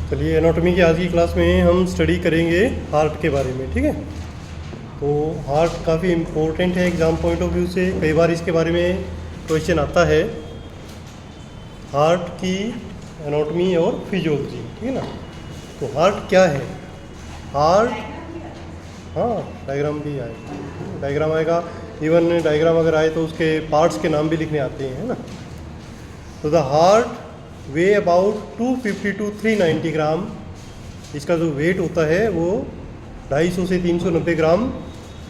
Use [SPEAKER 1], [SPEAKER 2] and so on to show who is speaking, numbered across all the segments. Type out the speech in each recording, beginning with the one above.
[SPEAKER 1] चलिए, एनाटॉमी की आज की क्लास में हम स्टडी करेंगे हार्ट के बारे में। ठीक है, तो हार्ट काफ़ी इम्पोर्टेंट है एग्ज़ाम पॉइंट ऑफ व्यू से। कई बार इसके बारे में क्वेश्चन आता है, हार्ट की एनाटॉमी और फिजियोलॉजी। ठीक है ना, तो हार्ट क्या है? हार्ट, हाँ डायग्राम भी आएगा, डायग्राम आएगा। इवन डायग्राम अगर आए तो उसके पार्ट्स के नाम भी लिखने आते हैं, है ना। तो the heart weigh about 250 to 390 gram. इसका जो वेट होता है वो 250 से 390 gram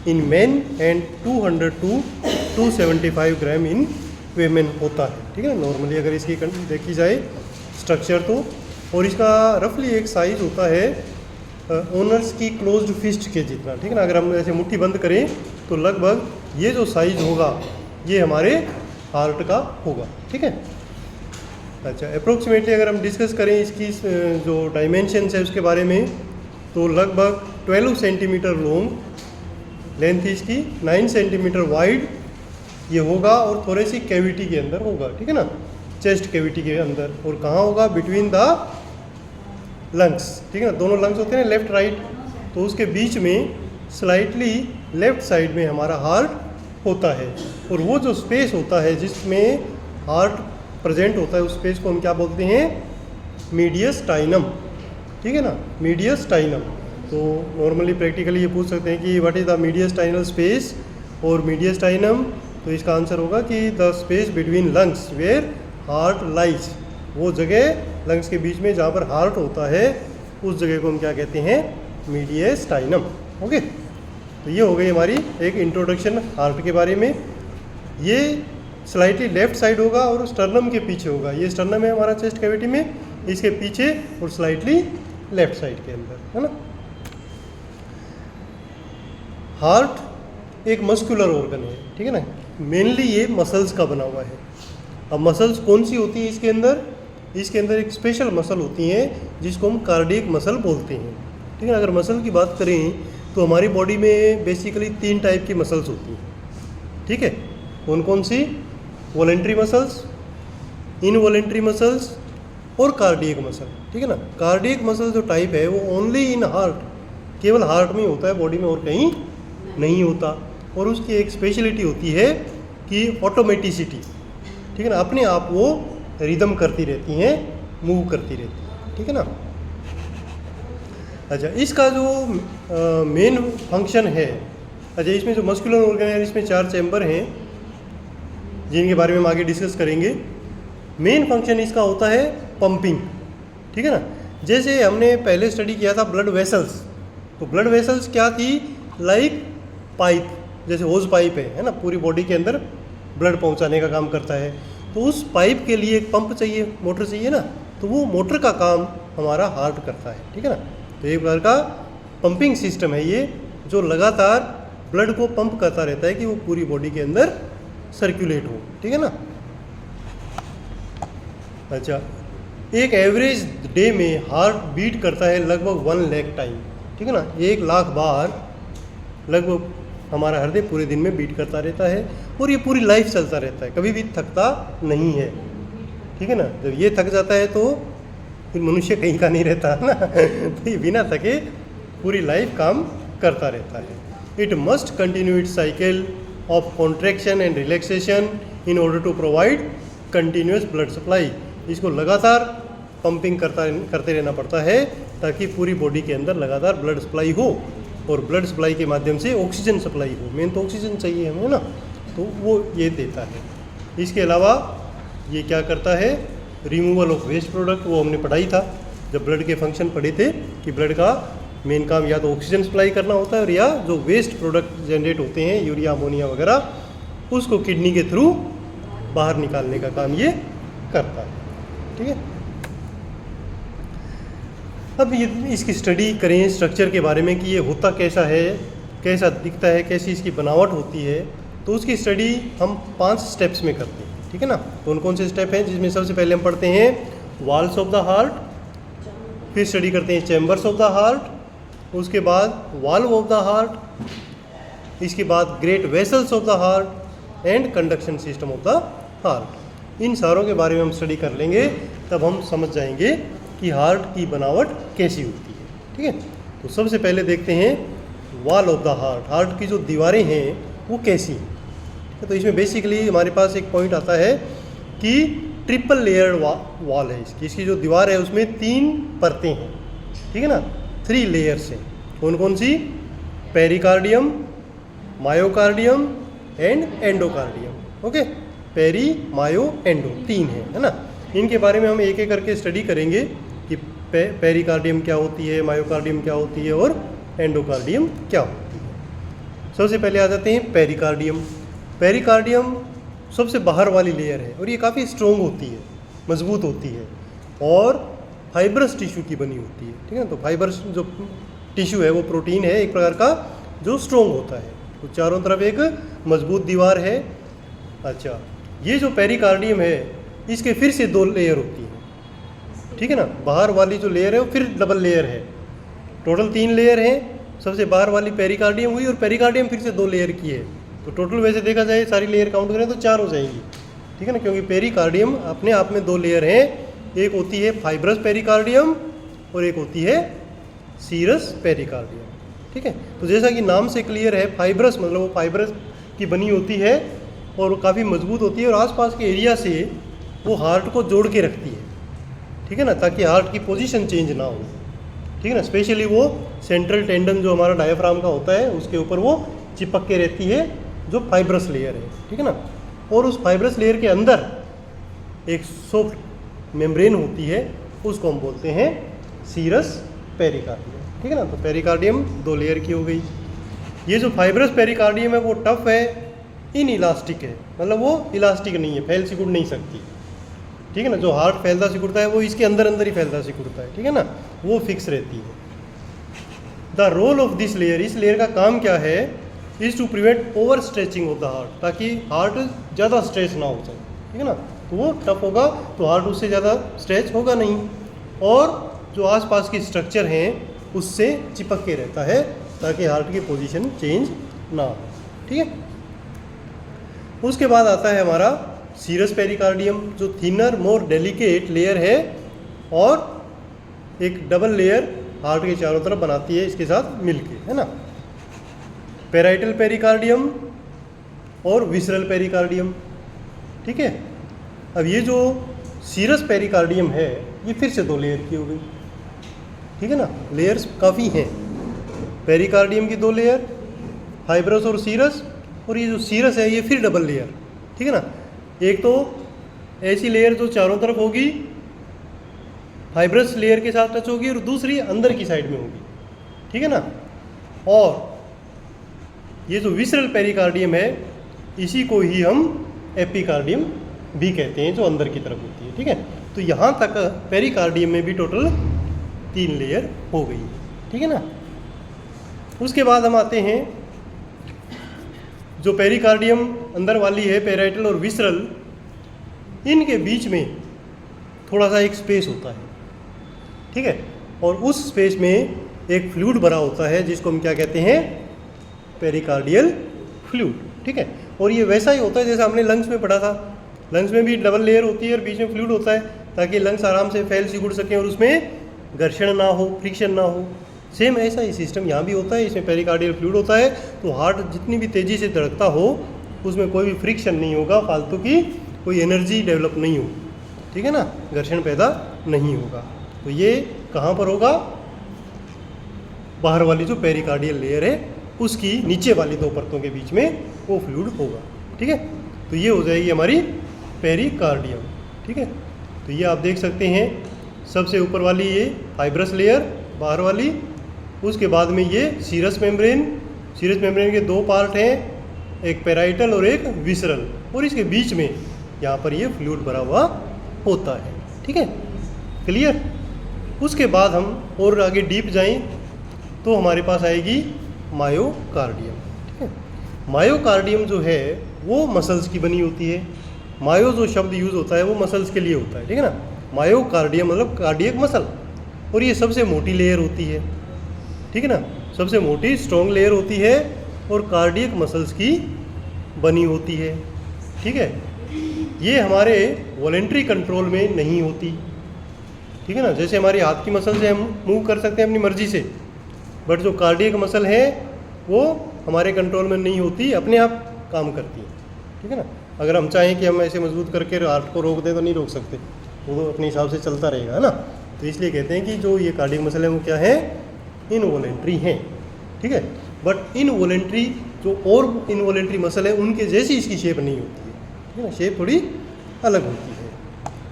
[SPEAKER 1] in men and 200 to 275 gram in women होता है। ठीक है ना, नॉर्मली अगर इसकी देखी जाए स्ट्रक्चर तो। और इसका रफली एक साइज़ होता है ओनर्स की क्लोज्ड फिस्ट के जितना। ठीक है ना, अगर हम ऐसे मुट्ठी बंद करें तो लगभग ये जो साइज़ होगा ये हमारे हार्ट का होगा। ठीक है, अच्छा अप्रोक्सीमेटली अगर हम डिस्कस करें इसकी जो डायमेंशंस है उसके बारे में, तो लगभग 12 सेंटीमीटर लॉन्ग, लेंथ इसकी 9 सेंटीमीटर वाइड ये होगा और थोड़ी सी कैविटी के अंदर होगा। ठीक है ना, चेस्ट कैविटी के अंदर। और कहाँ होगा? Between the lungs. ठीक है ना, दोनों लंग्स होते हैं लेफ्ट राइट, तो उसके बीच में स्लाइटली लेफ्ट साइड में हमारा हार्ट होता है। और वो जो स्पेस होता है जिसमें हार्ट प्रेजेंट होता है उस स्पेस को हम क्या बोलते हैं? मीडियस्टाइनम। ठीक है ना, मीडियस्टाइनम। तो नॉर्मली प्रैक्टिकली ये पूछ सकते हैं कि what is the mediastinal space और मीडियस्टाइनम। तो इसका आंसर होगा कि the space between lungs where heart lies. वो जगह लंग्स के बीच में जहाँ पर हार्ट होता है उस जगह को हम क्या कहते हैं? मीडियस्टाइनम। ओके, तो ये हो गई हमारी एक इंट्रोडक्शन हार्ट के बारे में। ये स्लाइटली लेफ्ट साइड होगा और स्टर्नम के पीछे होगा। ये स्टर्नम है हमारा चेस्ट कैविटी में, इसके पीछे और स्लाइटली लेफ्ट साइड के अंदर, है ना। हार्ट एक मस्कुलर ऑर्गन है। ठीक है ना, मेनली ये मसल्स का बना हुआ है। अब मसल्स कौन सी होती है इसके अंदर? इसके अंदर एक स्पेशल मसल होती है जिसको हम कार्डियक मसल बोलते हैं। ठीक है, अगर मसल की बात करें तो हमारी बॉडी में बेसिकली 3 टाइप की मसल्स होती हैं। ठीक है, कौन कौन सी? वॉलेंट्री मसल्स, इनवॉलेंट्री मसल्स और कार्डियक मसल। ठीक है ना, कार्डियक मसल जो टाइप है वो ओनली इन हार्ट, केवल हार्ट में होता है, बॉडी में और कहीं नहीं होता। और उसकी एक स्पेशलिटी होती है कि ऑटोमेटिसिटी। ठीक है ना, अपने आप वो रिदम करती रहती हैं, मूव करती रहती हैं। ठीक है ना, अच्छा इसका जो मेन फंक्शन है, अच्छा इसमें जो मस्कुलर ऑर्गन है इसमें 4 चैम्बर हैं जिनके बारे में हम आगे डिस्कस करेंगे। मेन फंक्शन इसका होता है पंपिंग। ठीक है ना, जैसे हमने पहले स्टडी किया था ब्लड वेसल्स, तो ब्लड वेसल्स क्या थी? लाइक पाइप, जैसे होज पाइप है ना, पूरी बॉडी के अंदर ब्लड पहुंचाने का काम करता है। तो उस पाइप के लिए एक पंप चाहिए, मोटर चाहिए ना, तो वो मोटर का काम हमारा हार्ट करता है। ठीक है ना, तो एक प्रकार का पंपिंग सिस्टम है ये, जो लगातार ब्लड को पंप करता रहता है कि वो पूरी बॉडी के अंदर सर्कुलेट हो। ठीक है ना, अच्छा एक एवरेज डे में हार्ट बीट करता है लगभग 1 लाख टाइम। ठीक है ना, 1 लाख बार लगभग हमारा हृदय पूरे दिन में बीट करता रहता है और ये पूरी लाइफ चलता रहता है, कभी भी थकता नहीं है। ठीक है ना, जब ये थक जाता है तो फिर मनुष्य कहीं का नहीं रहता है ना तो ये बिना थके पूरी लाइफ काम करता रहता है। It must continue its cycle of contraction and relaxation in order to provide continuous blood supply. इसको लगातार पंपिंग करते रहना पड़ता है ताकि पूरी बॉडी के अंदर लगातार ब्लड सप्लाई हो और ब्लड सप्लाई के माध्यम से ऑक्सीजन सप्लाई हो। मेन तो ऑक्सीजन चाहिए हमें ना, तो वो ये देता है। इसके अलावा ये क्या करता है? रिमूवल ऑफ वेस्ट प्रोडक्ट, वो हमने पढ़ाई था जब ब्लड के फंक्शन पढ़े थे कि ब्लड का मेन काम या तो ऑक्सीजन सप्लाई करना होता है और या जो वेस्ट प्रोडक्ट जनरेट होते हैं यूरिया अमोनिया वगैरह, उसको किडनी के थ्रू बाहर निकालने का काम ये करता है। ठीक है, अब ये इसकी स्टडी करें स्ट्रक्चर के बारे में कि ये होता कैसा है, कैसा दिखता है, कैसी इसकी बनावट होती है। तो उसकी स्टडी हम 5 स्टेप्स में करते हैं। ठीक है ना, कौन कौन से स्टेप हैं? जिसमें सबसे पहले हम पढ़ते हैं वॉल्स ऑफ द हार्ट, फिर स्टडी करते हैं चैम्बर्स ऑफ द हार्ट, उसके बाद वाल्व ऑफ द हार्ट, इसके बाद great vessels of the heart and conduction system of the heart. इन सारों के बारे में हम स्टडी कर लेंगे, तब हम समझ जाएंगे कि हार्ट की बनावट कैसी होती है, ठीक है। तो सबसे पहले देखते हैं wall of the heart, heart की जो दीवारें हैं वो कैसी हैं। तो इसमें बेसिकली हमारे पास एक पॉइंट आता है कि ट्रिपल लेयर्ड वॉल है इसकी जो दीवार है उसमें 3 परतें हैं, ठीक है ना, 3 लेयर्स हैं। कौन कौन सी? Pericardium, myocardium and endocardium. Okay, peri, myo, endo 3 है ना। इनके बारे में हम एक एक करके स्टडी करेंगे कि पेरिकार्डियम क्या होती है, मायोकार्डियम क्या होती है और एंडोकार्डियम क्या होती है। सबसे पहले आ जाते हैं पेरिकार्डियम। पेरिकार्डियम सबसे बाहर वाली लेयर है और ये काफ़ी स्ट्रोंग होती है, मजबूत होती है और फाइब्रस टिश्यू की बनी होती है, ठीक है। तो फाइब्रस जो टिश्यू है वो प्रोटीन है एक प्रकार का जो स्ट्रोंग होता है। तो चारों तरफ एक मजबूत दीवार है। अच्छा, ये जो पेरिकार्डियम है इसके फिर से 2 लेयर होती है, ठीक है ना। बाहर वाली जो लेयर है वो फिर डबल लेयर है, टोटल 3 लेयर हैं। सबसे बाहर वाली पेरिकार्डियम हुई और पेरिकार्डियम फिर से 2 लेयर की है। तो टोटल वैसे देखा जाए सारी लेयर काउंट करें तो 4 हो जाएंगी, ठीक है ना, क्योंकि पेरिकार्डियम अपने आप में 2 लेयर हैं। एक होती है फाइब्रस पेरिकार्डियम और एक होती है सीरस पेरिकार्डियम, ठीक है। तो जैसा कि नाम से क्लियर है, फाइब्रस मतलब वो फाइब्रस की बनी होती है और वो काफ़ी मजबूत होती है और आसपास के एरिया से वो हार्ट को जोड़ के रखती है, ठीक है ना, ताकि हार्ट की पोजीशन चेंज ना हो, ठीक है ना। स्पेशली वो सेंट्रल टेंडन जो हमारा डायफ्राम का होता है उसके ऊपर वो चिपक के रहती है, जो फाइब्रस लेयर है, ठीक है ना। और उस फाइब्रस लेयर के अंदर एक सॉफ्ट मेम्ब्रेन होती है, उसको हम बोलते हैं सीरस पेरिकार्डियम, ठीक है ना। तो पेरिकार्डियम 2 लेयर की हो गई। ये जो फाइब्रस पेरिकार्डियम है वो टफ है, इन इलास्टिक है, मतलब वो इलास्टिक नहीं है, फैल सिकुड़ नहीं सकती, ठीक है ना। जो हार्ट फैलता सिकुड़ता है वो इसके अंदर अंदर ही फैलता सिकुड़ता है, ठीक है ना, वो फिक्स रहती है। The role of this layer, इस लेयर का काम क्या है? Is to prevent over stretching of the heart, ताकि हार्ट ज़्यादा स्ट्रेच ना हो जाए, ठीक है ना। तो वो टफ होगा तो हार्ट उससे ज़्यादा स्ट्रेच होगा नहीं और जो आसपास की स्ट्रक्चर हैं उससे चिपक के रहता है ताकि हार्ट की पोजीशन चेंज ना हो, ठीक है। उसके बाद आता है हमारा सीरस पेरिकार्डियम, जो थिनर मोर डेलिकेट लेयर है और एक डबल लेयर हार्ट के चारों तरफ बनाती है इसके साथ मिलके, है ना। पेराइटल पेरिकार्डियम और विसरल पेरिकार्डियम, ठीक है। अब ये जो सीरस पेरिकार्डियम है ये फिर से 2 लेयर की हो गई, ठीक है ना। लेयर्स काफ़ी हैं, पेरिकार्डियम की 2 लेयर, फाइब्रस और सीरस, और ये जो सीरस है ये फिर डबल लेयर, ठीक है ना। एक तो ऐसी लेयर जो चारों तरफ होगी, फाइब्रस लेयर के साथ टच होगी, और दूसरी अंदर की साइड में होगी, ठीक है ना। और ये जो विसरल पेरिकार्डियम है इसी को ही हम एपिकार्डियम भी कहते हैं, जो अंदर की तरफ होती है, ठीक है। तो यहाँ तक पेरिकार्डियम में भी टोटल 3 लेयर हो गई है, ठीक है ना। उसके बाद हम आते हैं जो पेरिकार्डियम अंदर वाली है, पेराइटल और विसरल, इनके बीच में थोड़ा सा एक स्पेस होता है, ठीक है। और उस स्पेस में एक फ्लूइड भरा होता है जिसको हम क्या कहते हैं? पेरिकार्डियल फ्लूइड, ठीक है। और ये वैसा ही होता है जैसा हमने लंग्स में पढ़ा था, लंग्स में भी डबल लेयर होती है और बीच में फ्लूइड होता है ताकि लंग्स आराम से फैल सिकुड़ सकें और उसमें घर्षण ना हो, फ्रिक्शन ना हो। सेम ऐसा ही सिस्टम यहाँ भी होता है, इसमें पेरिकार्डियल फ्लूइड होता है, तो हार्ट जितनी भी तेज़ी से धड़कता हो उसमें कोई भी फ्रिक्शन नहीं होगा, फालतू की कोई एनर्जी डेवलप नहीं होगी, ठीक है ना, घर्षण पैदा नहीं होगा। तो ये कहाँ पर होगा? बाहर वाली जो पेरिकार्डियल लेयर है उसकी नीचे वाली 2 परतों के बीच में वो फ्लूइड होगा, ठीक है। तो ये हो जाएगी हमारी पेरिकार्डियम, ठीक है। तो ये आप देख सकते हैं, सबसे ऊपर वाली ये फाइब्रस लेयर बाहर वाली, उसके बाद में ये सीरस मेम्ब्रेन, सीरस मेम्ब्रेन के 2 पार्ट हैं, एक पेराइटल और एक विसरल, और इसके बीच में यहाँ पर ये फ्लूइड भरा हुआ होता है, ठीक है, क्लियर। उसके बाद हम और आगे डीप जाएं तो हमारे पास आएगी मायोकार्डियम, ठीक है। मायोकार्डियम जो है वो मसल्स की बनी होती है। मायो जो शब्द यूज़ होता है वो मसल्स के लिए होता है, ठीक है ना। मायोकार्डियम मतलब कार्डियक मसल, और ये सबसे मोटी लेयर होती है, ठीक है ना, सबसे मोटी स्ट्रॉन्ग लेयर होती है और कार्डियक मसल्स की बनी होती है, ठीक है। ये हमारे वॉलेंट्री कंट्रोल में नहीं होती, ठीक है ना। जैसे हमारी हाथ की मसल से हम मूव कर सकते हैं अपनी मर्जी से, बट जो कार्डियक मसल है वो हमारे कंट्रोल में नहीं होती, अपने आप काम करती है, ठीक है ना। अगर हम चाहें कि हम ऐसे मजबूत करके हार्ट को रोक दें तो नहीं रोक सकते, वो तो अपने हिसाब से चलता रहेगा, है ना। तो इसलिए कहते हैं कि जो ये कार्डियक मसल है वो क्या है, इनवॉलेंट्री हैं, ठीक है। बट इनवॉलेंट्री जो और इनवॉलेंट्री मसल है उनके जैसी इसकी शेप नहीं होती है, ठीक है ना, शेप थोड़ी अलग होती है।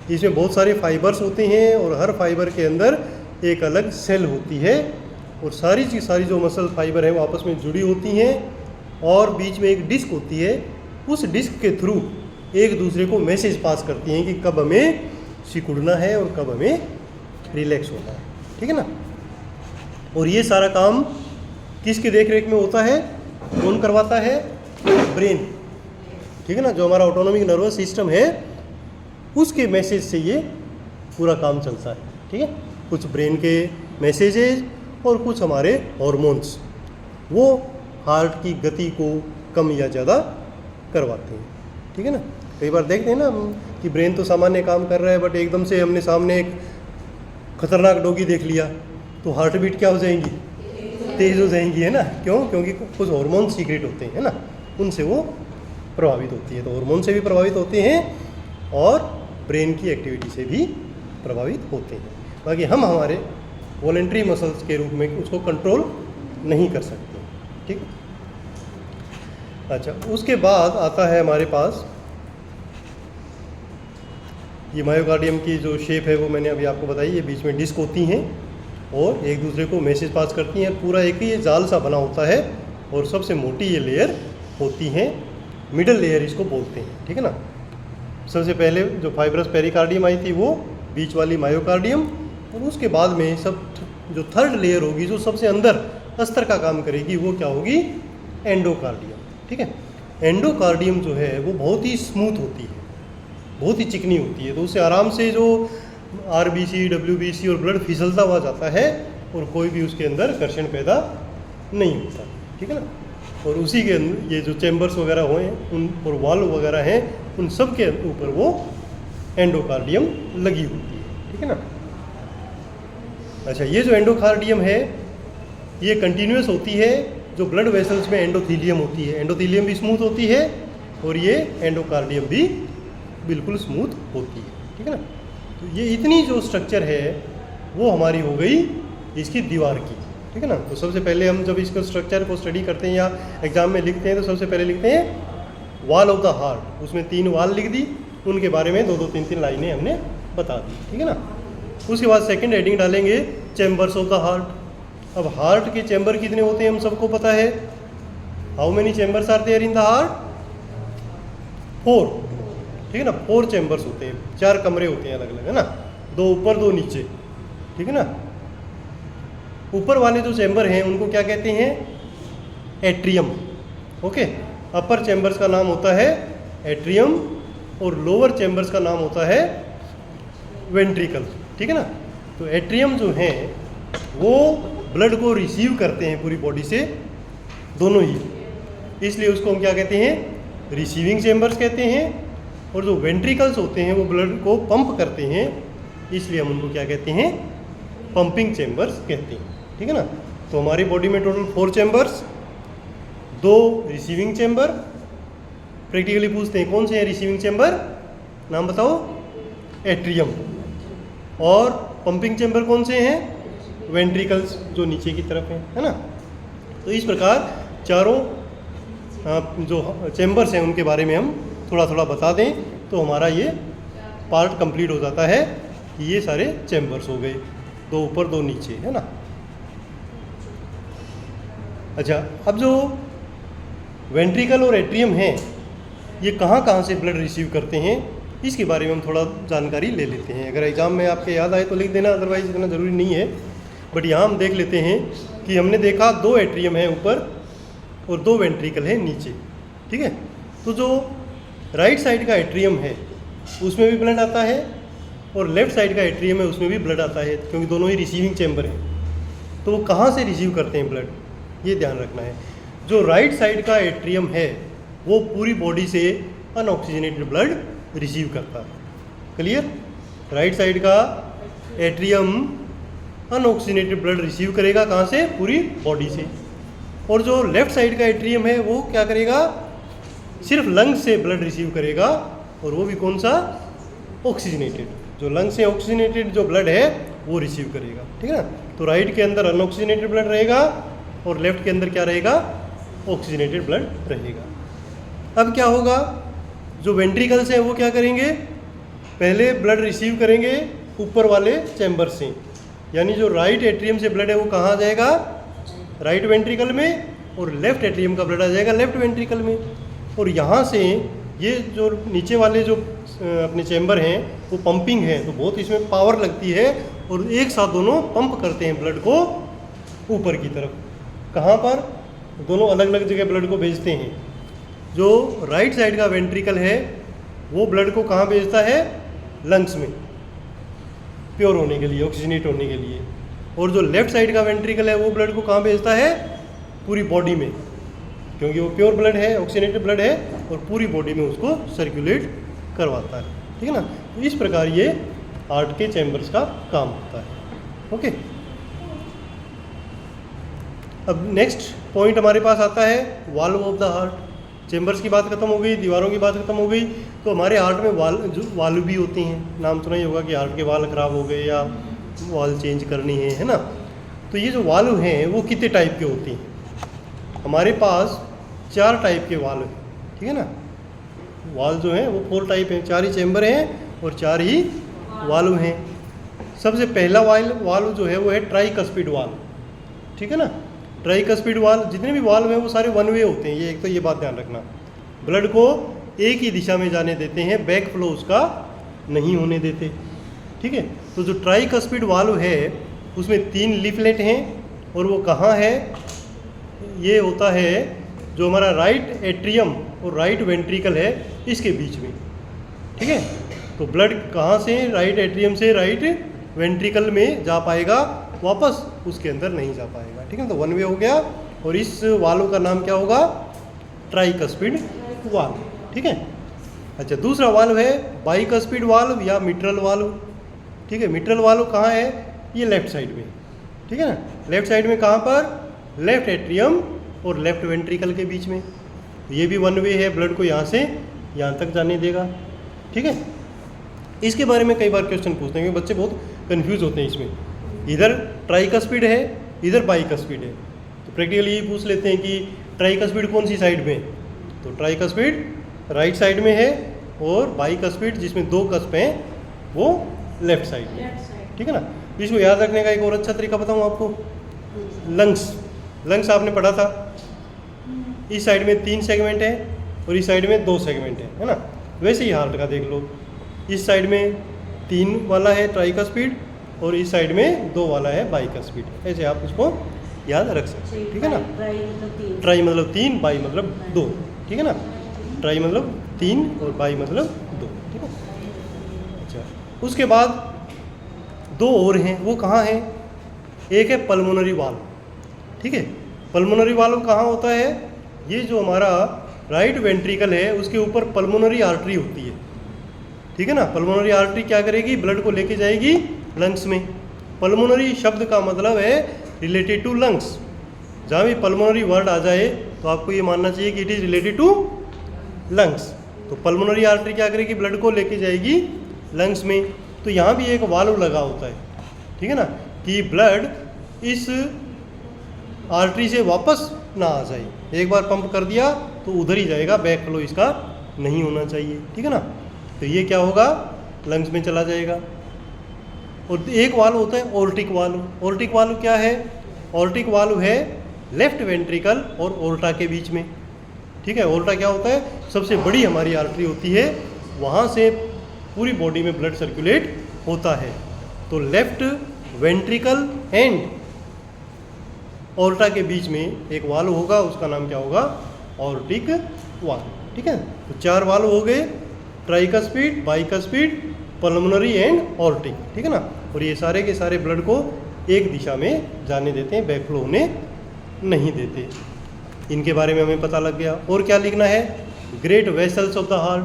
[SPEAKER 1] इसमें बहुत सारे फाइबर्स होते हैं और हर फाइबर के अंदर एक अलग सेल होती है, और सारी जो मसल फाइबर है वो आपस में जुड़ी होती हैं, और बीच में एक डिस्क होती है, उस डिस्क के थ्रू एक दूसरे को मैसेज पास करती हैं कि कब हमें सिकुड़ना है और कब हमें रिलैक्स होना है, ठीक है ना। और ये सारा काम किसकी देख रेख में होता है, कौन करवाता है, ब्रेन, ठीक है ना। जो हमारा ऑटोनॉमिक नर्वस सिस्टम है उसके मैसेज से ये पूरा काम चलता है, ठीक है। कुछ ब्रेन के मैसेजेज और कुछ हमारे हॉर्मोन्स वो हार्ट की गति को कम या ज़्यादा करवाते हैं, ठीक है ना। कई बार देखते हैं ना हम कि ब्रेन तो सामान्य काम कर रहा है, बट एकदम से हमने सामने एक खतरनाक डॉगी देख लिया तो हार्ट बीट क्या हो जाएंगी, तेज़ हो जाएंगी, है ना। क्यों? क्योंकि कुछ हार्मोन सीक्रेट होते हैं, है ना, उनसे वो प्रभावित होती है। तो हार्मोन से भी प्रभावित होते हैं और ब्रेन की एक्टिविटी से भी प्रभावित होते हैं। बाकी हम हमारे वॉलेंट्री मसल्स के रूप में उसको कंट्रोल नहीं कर सकते, ठीक है। अच्छा, उसके बाद आता है हमारे पास ये मायोकार्डियम की जो शेप है वो मैंने अभी आपको बताई, ये बीच में डिस्क होती हैं और एक दूसरे को मैसेज पास करती हैं। पूरा एक ही ये जाल सा बना होता है और सबसे मोटी ये लेयर होती हैं, मिडल लेयर इसको बोलते हैं, ठीक है ना। सबसे पहले जो फाइब्रस पेरिकार्डियम आई थी वो बीच वाली मायोकार्डियम, और उसके बाद में सब जो थर्ड लेयर होगी जो सबसे अंदर अस्तर का काम करेगी वो क्या होगी, एंडोकार्डियम, ठीक है। एंडोकार्डियम जो है वो बहुत ही स्मूथ होती है, बहुत ही चिकनी होती है, तो उससे आराम से जो आरबीसी, डब्ल्यूबीसी और ब्लड फिसलता हुआ जाता है और कोई भी उसके अंदर घर्षण पैदा नहीं होता, ठीक है ना। और उसी के अंदर ये जो चैम्बर्स वगैरह हुए हैं उन और वाल्व वगैरह हैं उन सब के ऊपर वो एंडोकार्डियम लगी होती है, ठीक है ना। अच्छा, ये जो एंडोकार्डियम है ये कंटिन्यूस होती है, जो ब्लड वेसल्स में एंडोथीलियम होती है, एंडोथीलियम भी स्मूथ होती है और ये एंडोकार्डियम भी बिल्कुल स्मूथ होती है, ठीक है ना। तो ये इतनी जो स्ट्रक्चर है वो हमारी हो गई इसकी दीवार की, ठीक है ना। तो सबसे पहले हम जब इसको स्ट्रक्चर को स्टडी करते हैं या एग्जाम में लिखते हैं तो सबसे पहले लिखते हैं वॉल ऑफ द हार्ट, उसमें 3 वॉल लिख दी, उनके बारे में 2-2, 3-3 लाइनें हमने बता दी, ठीक है ना। उसके बाद सेकंड हेडिंग डालेंगे चैम्बर्स ऑफ द हार्ट। अब हार्ट के चैम्बर कितने होते हैं हम सबको पता है, how many chambers are there in the heart, 4, ठीक है ना। 4 चैम्बर्स होते हैं, 4 कमरे होते हैं अलग अलग, है ना, 2 ऊपर 2 नीचे, ठीक है ना। ऊपर वाले जो चैम्बर हैं उनको क्या कहते हैं, एट्रियम, ओके। अपर चैम्बर्स का नाम होता है एट्रियम और लोअर चैम्बर्स का नाम होता है वेंट्रिकल, ठीक है ना। तो एट्रियम जो है वो ब्लड को रिसीव करते हैं पूरी बॉडी से, दोनों ही, इसलिए उसको हम क्या कहते हैं, रिसीविंग चैम्बर्स कहते हैं। और जो वेंट्रिकल्स होते हैं वो ब्लड को पंप करते हैं, इसलिए हम उनको क्या कहते हैं, पंपिंग चैम्बर्स कहते हैं, ठीक है ना। तो हमारी बॉडी में total 4 chambers, 2 receiving chamber. Practically पूछते हैं कौन से हैं रिसीविंग चैम्बर, नाम बताओ, एट्रियम। और पंपिंग चैम्बर कौन से हैं, वेंट्रिकल्स जो नीचे की तरफ हैं, है ना। तो इस प्रकार चारों जो चैम्बर्स हैं उनके बारे में हम थोड़ा थोड़ा बता दें तो हमारा ये पार्ट कंप्लीट हो जाता है कि ये सारे चैम्बर्स हो गए, 2 ऊपर 2 नीचे, है ना। अच्छा, अब जो वेंट्रिकल और एट्रियम हैं ये कहाँ कहाँ से ब्लड रिसीव करते हैं इसके बारे में हम थोड़ा जानकारी ले लेते हैं। अगर एग्ज़ाम में आपके याद आए तो लिख देना, अदरवाइज इतना ज़रूरी नहीं है। बट यहाँ हम देख लेते हैं कि हमने देखा 2 एट्रियम है ऊपर और 2 वेंट्रिकल है नीचे, ठीक है। तो जो राइट साइड का एट्रियम है उसमें भी ब्लड आता है और लेफ्ट साइड का एट्रियम है उसमें भी ब्लड आता है, क्योंकि दोनों ही रिसीविंग चैम्बर हैं। तो वो कहाँ से रिसीव करते हैं ब्लड, ये ध्यान रखना है। जो राइट साइड का एट्रियम है वो पूरी बॉडी से अनऑक्सीजनेटेड ब्लड रिसीव करता है, क्लियर। राइट साइड का एट्रियम अनऑक्सीजनेटेड ब्लड रिसीव करेगा, कहाँ से? पूरी बॉडी से। और जो लेफ्ट साइड का एट्रियम है वो क्या करेगा? सिर्फ लंग्स से ब्लड रिसीव करेगा, और वो भी कौन सा? ऑक्सीजनेटेड। जो लंग्स से ऑक्सीजनेटेड जो ब्लड है वो रिसीव करेगा, ठीक है ना। तो राइट के अंदर अनऑक्सीजनेटेड ब्लड रहेगा और लेफ्ट के अंदर क्या रहेगा? ऑक्सीजनेटेड ब्लड रहेगा। अब क्या होगा? जो वेंट्रिकल्स हैं वो क्या करेंगे? पहले ब्लड रिसीव करेंगे ऊपर वाले चैम्बर से, यानी जो राइट एट्रियम से ब्लड है वो कहाँ आ जाएगा? राइट वेंट्रिकल में, और लेफ्ट एट्रियम का ब्लड आ जाएगा लेफ्ट वेंट्रिकल में। और यहाँ से ये जो नीचे वाले जो अपने चैम्बर हैं वो पंपिंग है, तो बहुत इसमें पावर लगती है, और एक साथ दोनों पंप करते हैं ब्लड को ऊपर की तरफ। कहाँ पर? दोनों अलग अलग जगह ब्लड को भेजते हैं। जो राइट साइड का वेंट्रिकल है वो ब्लड को कहाँ भेजता है? लंग्स में, प्योर होने के लिए, ऑक्सीजनेट होने के लिए। और जो लेफ्ट साइड का वेंट्रिकल है वो ब्लड को कहाँ भेजता है? पूरी बॉडी में, क्योंकि वो प्योर ब्लड है, ऑक्सीजनेटेड ब्लड है, और पूरी बॉडी में उसको सर्कुलेट करवाता है, ठीक है ना। तो इस प्रकार ये हार्ट के चैम्बर्स का काम होता है। ओके, अब नेक्स्ट पॉइंट हमारे पास आता है valve of the heart. Chambers की बात खत्म हो गई, दीवारों की बात खत्म हो गई, तो हमारे हार्ट में वाल्व भी होते हैं। नाम सुना ही होगा कि हार्ट के वाल्व खराब हो गए या वाल्व चेंज करनी है ना। तो ये जो वाल्व हैं वो कितने टाइप के होते हैं? हमारे पास 4 टाइप के वाल्व हैं, ठीक है ना। वाल्व जो हैं वो 4 टाइप हैं, 4 ही चैम्बर हैं और 4 ही वाल्व हैं। सबसे पहला वाल्व जो है वो है ट्राइकस्पिड वाल्व, ठीक है ना। ट्राइकस्पिड वाल्व, जितने भी वाल्व हैं वो सारे वन वे होते हैं। ये एक तो ये बात ध्यान रखना, ब्लड को एक ही दिशा में जाने देते हैं, बैक फ्लो उसका नहीं होने देते, ठीक है। तो जो ट्राइकस्पिड वाल्व है उसमें 3 लीफलेट हैं, और वो कहाँ है? ये होता है जो हमारा राइट एट्रियम और राइट वेंट्रिकल है इसके बीच में, ठीक है। तो ब्लड कहाँ से? राइट एट्रियम से राइट वेंट्रिकल में जा पाएगा, वापस उसके अंदर नहीं जा पाएगा, ठीक है। तो वन वे हो गया, और इस वाल्व का नाम क्या होगा? ट्राइकस्पिड वाल्व, ठीक है। अच्छा, दूसरा वाल्व है बाइकस्पिड वाल्व या मिट्रल वाल्व, ठीक है। मिट्रल वाल्व कहाँ है? ये लेफ्ट साइड में, ठीक है ना। लेफ्ट साइड में कहाँ पर? लेफ्ट एट्रियम और लेफ्ट वेंट्रिकल के बीच में। तो ये भी वन वे है, ब्लड को यहाँ से यहाँ तक जाने देगा, ठीक है। इसके बारे में कई बार क्वेश्चन पूछते हैं, क्योंकि बच्चे बहुत कंफ्यूज होते हैं इसमें। इधर ट्राइकस्पिड है, इधर बाइकस्पिड है, तो प्रैक्टिकली ये पूछ लेते हैं कि ट्राइकस्पिड कौन सी साइड में? तो ट्राइकस्पिड राइट साइड में है, और बाइकस्पिड जिसमें 2 कस्प हैं वो लेफ्ट साइड में, ठीक है ना। इसको याद रखने का एक और अच्छा तरीका बताऊँ आपको। लंग्स आपने पढ़ा था, इस साइड में 3 सेगमेंट है और इस साइड में 2 सेगमेंट है ना। वैसे ही हार्ट का देख लो, इस साइड में 3 वाला है ट्राइकस्पिड और इस साइड में 2 वाला है बाइकस्पिड। ऐसे आप इसको याद रख सकते हैं, ठीक है ना। ट्राई मतलब 3, बाई मतलब 2, ठीक है ना। ट्राई मतलब 3 और बाई मतलब 2, ठीक है। अच्छा, उसके बाद 2 और हैं, वो कहाँ हैं? एक है पल्मोनरी वाल्व, ठीक है। पल्मोनरी वाल्व कहाँ होता है? ये जो हमारा राइट वेंट्रिकल है उसके ऊपर पल्मोनरी आर्टरी होती है, ठीक है ना। पल्मोनरी आर्टरी क्या करेगी? ब्लड को लेके जाएगी लंग्स में। पल्मोनरी शब्द का मतलब है रिलेटेड टू लंग्स। जहाँ भी पल्मोनरी वर्ड आ जाए तो आपको ये मानना चाहिए कि it is related to lungs. तो पल्मोनरी आर्टरी क्या करेगी? ब्लड को लेके जाएगी लंग्स में। तो यहाँ भी एक वाल्व लगा होता है, ठीक है ना, कि ब्लड इस आर्टरी से वापस ना आ जाए। एक बार पंप कर दिया तो उधर ही जाएगा, बैक फ्लो इसका नहीं होना चाहिए, ठीक है ना। तो ये क्या होगा? लंग्स में चला जाएगा। और एक वाल्व होता है ऑर्टिक वाल्व। ऑर्टिक वाल्व क्या है? ऑर्टिक वाल्व है लेफ्ट वेंट्रिकल और ओर्टा के बीच में, ठीक है। ओर्टा क्या होता है? सबसे बड़ी हमारी आर्टरी होती है, वहाँ से पूरी बॉडी में ब्लड सर्कुलेट होता है। तो लेफ्ट वेंट्रिकल एंड ओर्टा के बीच में एक वाल्व होगा, उसका नाम क्या होगा? ऑर्टिक वाल्व, ठीक है। तो 4 वाल्व हो गए, tricuspid, bicuspid, pulmonary and aortic, ठीक है ना। और ये सारे के सारे ब्लड को एक दिशा में जाने देते हैं, बैकफ्लो होने नहीं देते। इनके बारे में हमें पता लग गया। और क्या लिखना है? Great vessels of the heart,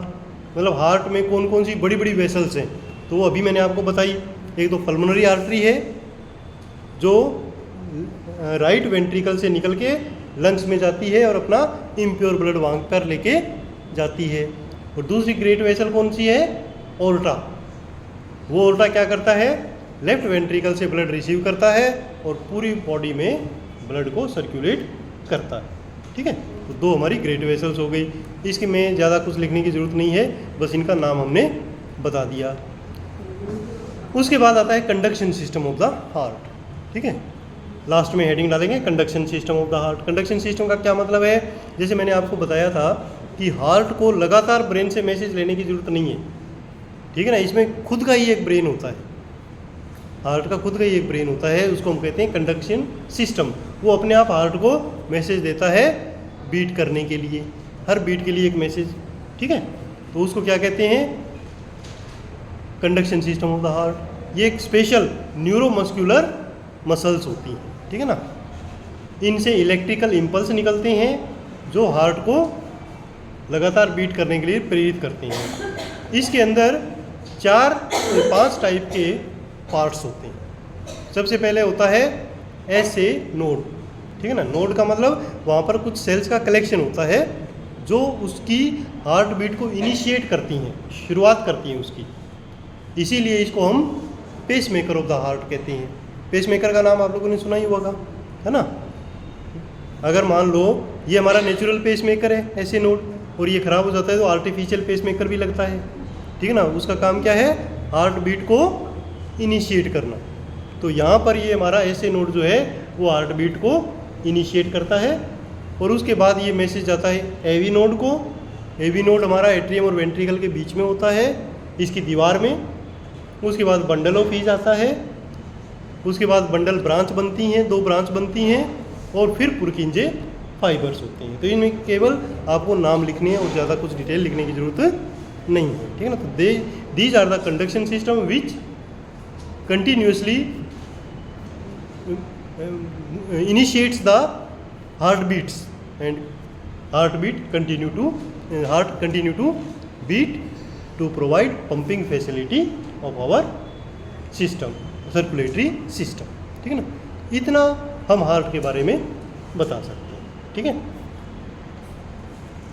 [SPEAKER 1] मतलब हार्ट में कौन कौन सी बड़ी बड़ी वेसल्स हैं, तो वो अभी मैंने आपको बताई। एक तो पल्मोनरी आर्टरी है जो राइट वेंट्रिकल से निकल के लंग्स में जाती है और अपना इम्प्योर ब्लड वहाँ पर लेके जाती है। और दूसरी ग्रेट वेसल कौन सी है? ओर्टा। वो ओर्टा क्या करता है? लेफ्ट वेंट्रिकल से ब्लड रिसीव करता है और पूरी बॉडी में ब्लड को सर्कुलेट करता है। ठीक है, तो दो हमारी ग्रेट वेसल्स हो गई। इसके में ज़्यादा कुछ लिखने की ज़रूरत नहीं है, बस इनका नाम हमने बता दिया। उसके बाद आता है conduction system of the heart. ठीक है, लास्ट में हेडिंग डालेंगे conduction system of the heart. Conduction system का क्या मतलब है? जैसे मैंने आपको बताया था कि हार्ट को लगातार ब्रेन से मैसेज लेने की ज़रूरत नहीं है। ठीक है ना, इसमें खुद का ही एक ब्रेन होता है, हार्ट का खुद का ही एक ब्रेन होता है, उसको हम कहते हैं कंडक्शन सिस्टम। वो अपने आप हार्ट को मैसेज देता है बीट करने के लिए, हर बीट के लिए एक मैसेज। ठीक है, तो उसको क्या कहते हैं? Conduction system of the heart. ये एक स्पेशल न्यूरोमस्कुलर मसल्स होती हैं। ठीक है ना, इनसे इलेक्ट्रिकल इम्पल्स निकलते हैं जो हार्ट को लगातार बीट करने के लिए प्रेरित करते हैं। इसके अंदर 4 से 5 टाइप के पार्ट्स होते हैं। सबसे पहले होता है ऐसे नोड। ठीक है ना, नोड का मतलब वहाँ पर कुछ सेल्स का कलेक्शन होता है जो उसकी हार्ट बीट को इनिशिएट करती हैं, शुरुआत करती हैं उसकी। इसीलिए इसको हम pacemaker of the heart कहते हैं। पेस मेकर का नाम आप लोगों ने सुना ही होगा, है ना। अगर मान लो ये हमारा नेचुरल पेस मेकर है ऐसे नोड, और ये ख़राब हो जाता है तो आर्टिफिशियल पेस मेकर भी लगता है। ठीक है ना, उसका काम क्या है? हार्ट बीट को इनिशिएट करना। तो यहाँ पर ये हमारा ऐसे नोड जो है वो हार्ट बीट को इनिशिएट करता है और उसके बाद ये मैसेज जाता है एवी नोड को। एवी नोड हमारा एट्रियम और वेंट्रिकल के बीच में होता है, इसकी दीवार में। उसके बाद बंडल ऑफ हीज आता है, उसके बाद बंडल ब्रांच बनती हैं, 2 ब्रांच बनती हैं, और फिर पुरकिंजे फाइबर्स होते हैं। तो इनमें केवल आपको नाम लिखने हैं और ज़्यादा कुछ डिटेल लिखने की ज़रूरत नहीं है। ठीक है ना, तो these are the conduction system which continuously initiates the heartbeats and heartbeat continue to beat to provide pumping facility of our system, circulatory system। ठीक है ना, इतना हम हार्ट के बारे में बता सकते हैं। ठीक है।